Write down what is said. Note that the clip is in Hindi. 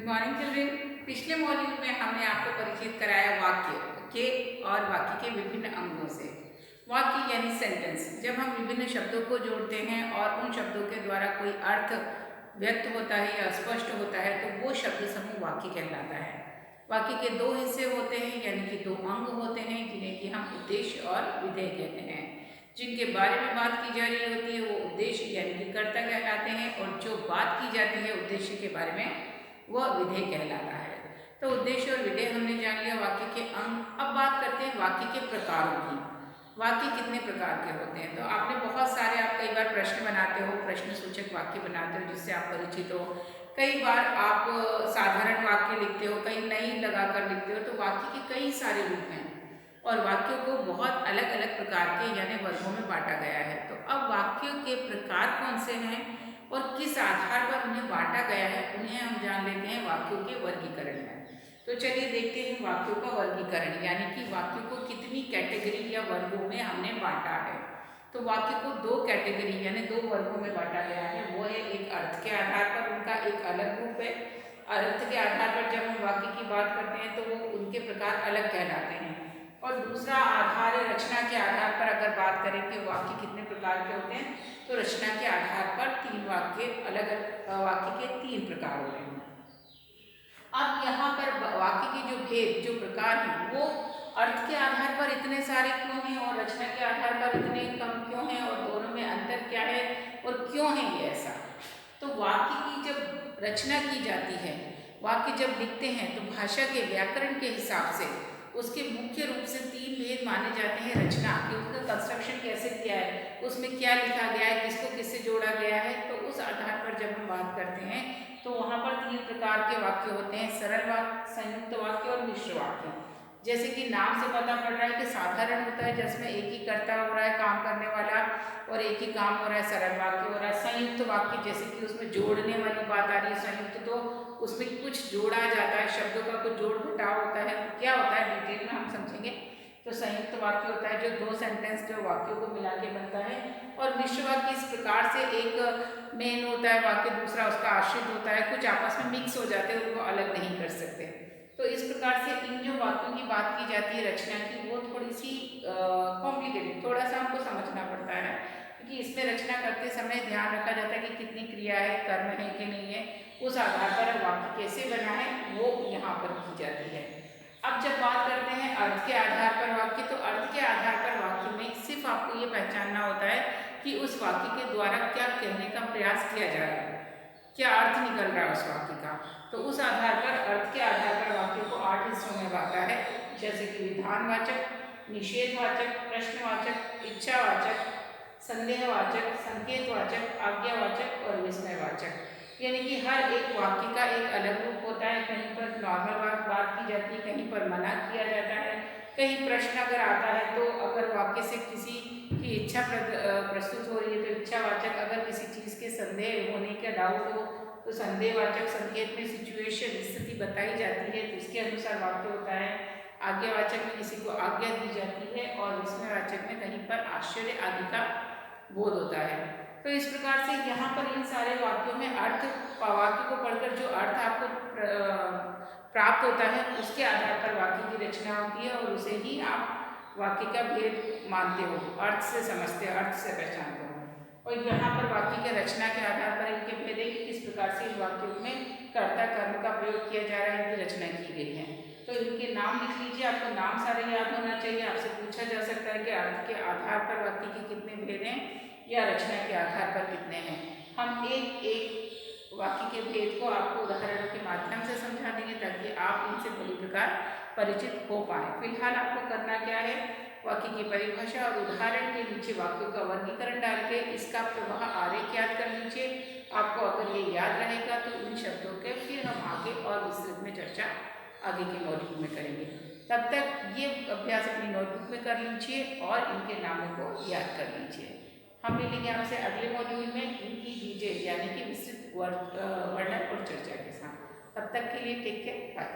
Morning children. पिछले मॉड्यूल में हमने आपको परिचित कराया वाक्य के और वाक्य के विभिन्न अंगों से। वाक्य यानी सेंटेंस, जब हम विभिन्न शब्दों को जोड़ते हैं और उन शब्दों के द्वारा कोई अर्थ व्यक्त होता है या स्पष्ट होता है तो वो शब्द समूह वाक्य कहलाता है। वाक्य के दो हिस्से होते हैं यानी कि दो अंग होते हैं जिन्हें कि हम उद्देश्य और विधेय कहते हैं। जिनके बारे में बात की जा रही होती है वो उद्देश्य यानी कि कर्ता कहलाते हैं और जो बात की जाती है उद्देश्य के बारे में वह विधेय कहलाता है। तो उद्देश्य और विधेय हमने जान लिया, वाक्य के अंग। अब बात करते हैं वाक्य के प्रकारों की। वाक्य कितने प्रकार के होते हैं? तो आपने बहुत सारे, आप कई बार प्रश्न बनाते हो, प्रश्न सूचक वाक्य बनाते हो जिससे आप परिचित हो। कई बार आप साधारण वाक्य लिखते हो, कई नई लगाकर लिखते हो। तो वाक्य के कई सारे रूप हैं और वाक्यों को बहुत अलग अलग प्रकार के यानी वर्गों में बांटा गया है। तो अब वाक्यों के प्रकार कौन से हैं और किस आधार पर उन्हें बांटा गया है, उन्हें हम जान लेते हैं वाक्यों के वर्गीकरण में। तो चलिए देखते हैं वाक्यों का वर्गीकरण, यानी कि वाक्यों को कितनी कैटेगरी या वर्गों में हमने बांटा है। तो वाक्य को दो कैटेगरी यानी दो वर्गों में बांटा गया है। वो है एक अर्थ के आधार पर उनका एक अलग रूप है। अर्थ के आधार पर जब हम वाक्य की बात करते हैं तो वो उनके प्रकार अलग कहलाते हैं। और दूसरा आधार है रचना के आधार पर। अगर बात करें कि वाक्य कितने प्रकार के होते हैं तो रचना के आधार पर तीन वाक्य अलग वाक्य के तीन प्रकार होते हैं। अब यहाँ पर वाक्य के जो भेद, जो प्रकार हैं, वो अर्थ के आधार पर इतने सारे क्यों हैं और रचना के आधार पर इतने कम क्यों हैं और दोनों में अंतर क्या है और क्यों है ये ऐसा। तो वाक्य की जब रचना की जाती है, वाक्य जब लिखते हैं तो भाषा के व्याकरण के हिसाब से उसके मुख्य रूप से तीन भेद माने जाते हैं। रचना कि उसका कंस्ट्रक्शन कैसे किया है, उसमें क्या लिखा गया है, किसको किससे जोड़ा गया है। तो उस आधार पर जब हम बात करते हैं तो वहाँ पर तीन प्रकार के वाक्य होते हैं: सरल वाक्य, संयुक्त वाक्य और मिश्र वाक्य। जैसे कि नाम से पता पड़ रहा है कि साधारण होता है जिसमें एक ही कर्ता हो रहा है, काम करने वाला, और एक ही काम हो रहा है, सरल वाक्य हो रहा है। संयुक्त वाक्य जैसे कि उसमें जोड़ने वाली बात आ रही है, संयुक्त तो उसमें कुछ जोड़ा जाता है, शब्दों का कुछ जोड़ घटाव होता है। क्या होता है डिटेल में हम समझेंगे। तो संयुक्त वाक्य होता है जो दो सेंटेंस जो वाक्यों को मिला के बनता है। और मिश्र वाक्य इस प्रकार से एक मेन होता है वाक्य, दूसरा उसका आश्रित होता है, कुछ आपस में मिक्स हो जाते हैं, उनको अलग नहीं कर सकते। तो इस प्रकार से इन जो वाक्यों की बात की जाती है रचना की, वो थोड़ी सी कॉम्प्लिकेटेड, थोड़ा सा हमको समझना पड़ता है क्योंकि इसमें रचना करते समय ध्यान रखा जाता है कि कितनी क्रिया है, कर्म है कि नहीं है। उस आधार पर वाक्य कैसे बना है वो यहाँ पर की जाती है। अब जब बात करते हैं अर्थ के आधार पर वाक्य, तो अर्थ के आधार पर वाक्य में सिर्फ आपको ये पहचानना होता है कि उस वाक्य के द्वारा क्या कहने का प्रयास किया जा रहा है, क्या अर्थ निकल रहा है उस वाक्य का। तो उस आधार पर अर्थ के आधार पर वाक्य को 8 हिस्सों में बांटा है, जैसे कि विधानवाचक, निषेधवाचक, प्रश्नवाचक, इच्छावाचक, संदेहवाचक, संकेतवाचक, आज्ञावाचक और विस्मयवाचक। यानी कि हर एक वाक्य का एक अलग रूप होता है। कहीं पर नॉर्मल बात की जाती है, कहीं पर मना किया जाता है, कहीं प्रश्न अगर आता है तो अगर वाक्य से किसी की इच्छा प्रस्तुत हो रही है तो इच्छावाचक, अगर किसी चीज़ के संदेह होने का डाउट हो तो संदेहवाचक, संकेत में सिचुएशन स्थिति बताई जाती है तो इसके अनुसार वाक्य होता है। आज्ञावाचक में किसी को आज्ञा दी जाती है और विस्मयवाचक में कहीं पर आश्चर्य आदि का बोध होता है। तो इस प्रकार से यहाँ पर इन सारे वाक्यों में अर्थ, वाक्य को पढ़कर जो अर्थ आपको प्राप्त होता है उसके आधार पर वाक्य की रचना होती है और उसे ही आप वाक्य का भेद मानते हो, अर्थ से समझते हो, अर्थ से पहचानते हो। और यहाँ पर वाक्य की रचना के आधार पर इनके भेद है कि किस प्रकार से इन वाक्यों में कर्ता कर्म का प्रयोग किया जा रहा है, इनकी रचना की गई है। तो इनके नाम लिख लीजिए, आपको नाम सारे याद होना चाहिए। आपसे पूछा जा सकता है कि अर्थ के आधार पर वाक्य के कितने भेद हैं या रचना के आधार पर कितने हैं। हम एक एक वाक्य के भेद को आपको उदाहरणों के माध्यम से समझा देंगे ताकि आप इनसे भली प्रकार परिचित हो पाए। फिलहाल आपको करना क्या है, वाक्य की परिभाषा और उदाहरण के नीचे वाक्यों का वर्गीकरण डाल के इसका प्रवाह आरेख याद कर लीजिए। आपको अगर ये याद रहेगा तो इन शब्दों के फिर हम आगे और विस्तृत में चर्चा आगे के मॉड्यूल में करेंगे। तब तक ये अभ्यास अपनी नोटबुक में कर लीजिए और इनके नामों को याद कर लीजिए। हम मिलेंगे आपसे अगले मॉड्यूल में इनकी डिटेल यानी कि विस्तृत वर्णन और चर्चा के साथ। तब तक के लिए टेक केयर, बाय।